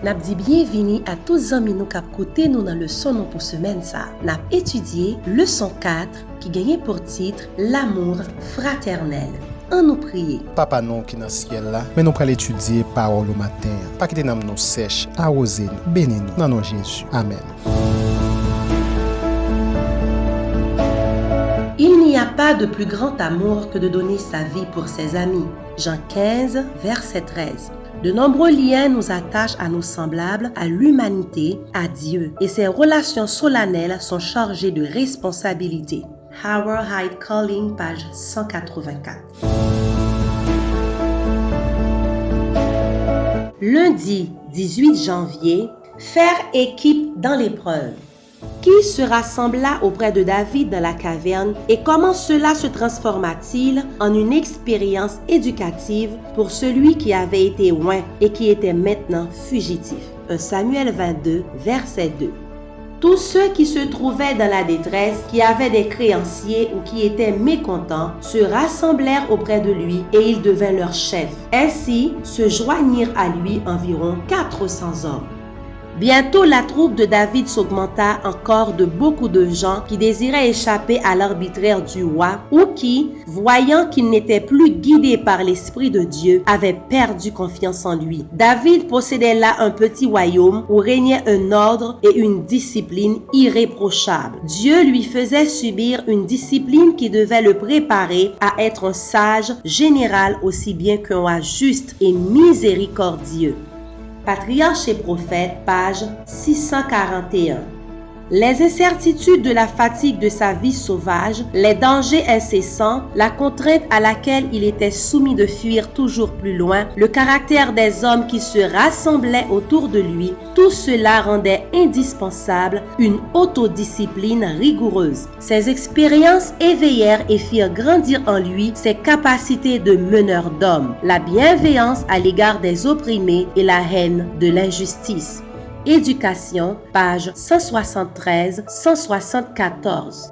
N'a dit bienvenue à tous amis nous qui côté nous dans le leçon pour semaine ça. N'a étudié leçon 4 qui gagne pour titre l'amour fraternel. On nous prie. Papa non qui dans le ciel là, mais nous allons étudier parole au matin. Pas quitter nous sèche, arroser nous, bénir nous dans nom Jésus. Amen. Il n'y a pas de plus grand amour que de donner sa vie pour ses amis. Jean 15, verset 13. De nombreux liens nous attachent à nos semblables, à l'humanité, à Dieu. Et ces relations solennelles sont chargées de responsabilités. Howard Hyde Calling, page 184. Lundi 18 janvier, faire équipe dans l'épreuve. Qui se rassembla auprès de David dans la caverne et comment cela se transforma-t-il en une expérience éducative pour celui qui avait été oint et qui était maintenant fugitif? 1 Samuel 22, verset 2. Tous ceux qui se trouvaient dans la détresse, qui avaient des créanciers ou qui étaient mécontents, se rassemblèrent auprès de lui et il devint leur chef. Ainsi se joignirent à lui environ 400 hommes. Bientôt, la troupe de David s'augmenta encore de beaucoup de gens qui désiraient échapper à l'arbitraire du roi ou qui, voyant qu'ils n'étaient plus guidés par l'Esprit de Dieu, avaient perdu confiance en lui. David possédait là un petit royaume où régnait un ordre et une discipline irréprochables. Dieu lui faisait subir une discipline qui devait le préparer à être un sage général aussi bien qu'un roi juste et miséricordieux. Patriarche et prophète, page 641. Les incertitudes de la fatigue de sa vie sauvage, les dangers incessants, la contrainte à laquelle il était soumis de fuir toujours plus loin, le caractère des hommes qui se rassemblaient autour de lui, tout cela rendait indispensable une autodiscipline rigoureuse. Ces expériences éveillèrent et firent grandir en lui ses capacités de meneur d'hommes, la bienveillance à l'égard des opprimés et la haine de l'injustice. Éducation, page 173-174.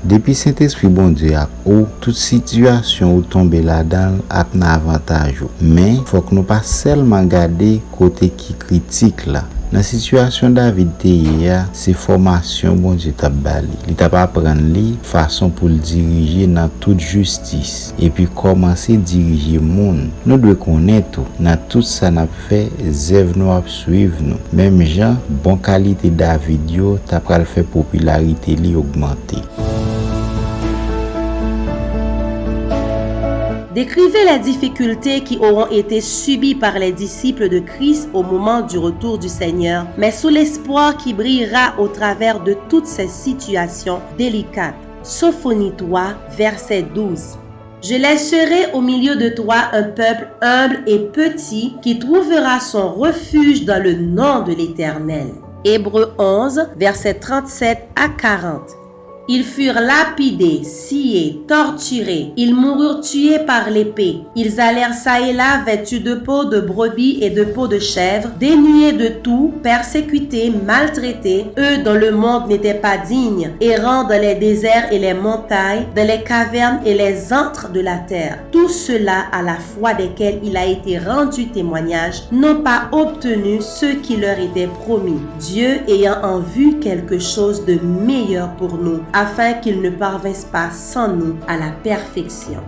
Depuis Saint-Esprit bon Dieu a ou toute situation où tomber là-dedans a un avantage. Mais faut que nous pas seulement garder côté qui critique là. Dans la situation David Teya, c'est formation bon Dieu t'a bali. Il t'a pas apprendre li façon pour le diriger dans toute justice et puis commencer diriger monde. Nous devons connaître dans tout ça n'a fait zèv nous suivre nous. Même gens bon qualité David yo t'a pral faire popularité li augmenter. Décrivez les difficultés qui auront été subies par les disciples de Christ au moment du retour du Seigneur, mais sous l'espoir qui brillera au travers de toutes ces situations délicates. Sophonie 3, verset 12. Je laisserai au milieu de toi un peuple humble et petit qui trouvera son refuge dans le nom de l'Éternel. Hébreux 11, verset 37 à 40. Ils furent lapidés, sciés, torturés. Ils moururent tués par l'épée. Ils allèrent çà et là vêtus de peau de brebis et de peau de chèvre, dénués de tout, persécutés, maltraités, eux dont le monde n'était pas digne, errant dans les déserts et les montagnes, dans les cavernes et les antres de la terre. Tout cela à la foi desquels il a été rendu témoignage, n'ont pas obtenu ce qui leur était promis, Dieu ayant en vue quelque chose de meilleur pour nous, afin qu'ils ne parvinssent pas sans nous à la perfection.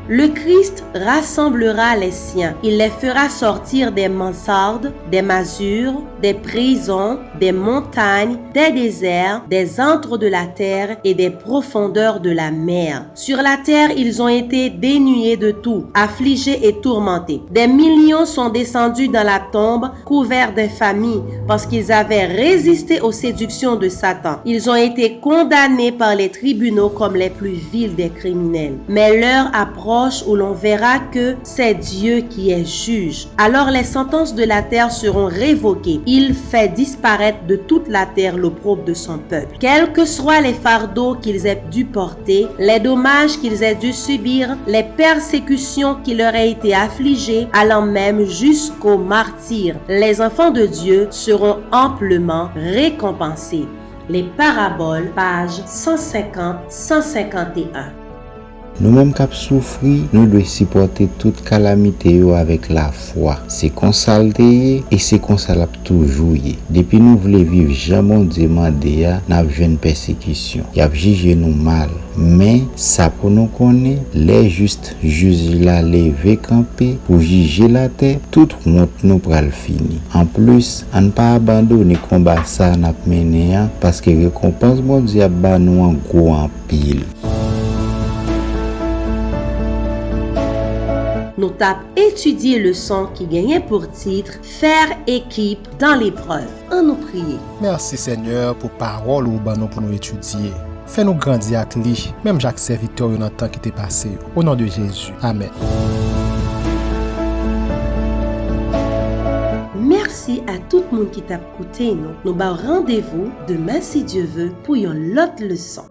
Le Christ rassemblera les siens. Il les fera sortir des mansardes, des masures, des prisons, des montagnes, des déserts, des antres de la terre et des profondeurs de la mer. Sur la terre, ils ont été dénués de tout, affligés et tourmentés. Des millions sont descendus dans la tombe, couverts d'infamie, parce qu'ils avaient résisté aux séductions de Satan. Ils ont été condamnés par les tribunaux comme les plus vils des criminels. Mais l'heure approche où l'on verra que c'est Dieu qui est juge. Alors les sentences de la terre seront révoquées. Il fait disparaître de toute la terre l'opprobre de son peuple. Quels que soient les fardeaux qu'ils aient dû porter, les dommages qu'ils aient dû subir, les persécutions qui leur aient été affligées, allant même jusqu'au martyre, les enfants de Dieu seront amplement récompensés. Les paraboles, pages 150-151. Nous-mêmes qui souffrons, nous devons supporter toute calamité avec la foi. C'est consalté et c'est consalable toujours. Depuis nous voulons vivre jamais Dieu mandé, nous avons une persécution. Il a jugé nous mal. Mais ça pour nous connaître, les justes juges la lever camper pour juger la terre, toute honte nous pral fini. En plus, on ne pas abandonner combat ça n'a mené parce que récompense mon Dieu ba nous en gros en pile. Nous avons étudié le leçon qui gagnait pour titre « Faire équipe dans l'épreuve ». En nous prier. Merci Seigneur pour parole ou banon pour nous étudier. Fais-nous grandir avec lui, même Jacques serviteur dans le temps qui t'est passé. Au nom de Jésus. Amen. Merci à tout le monde qui t'a écouté. Nous rendez-vous demain si Dieu veut pour une autre leçon.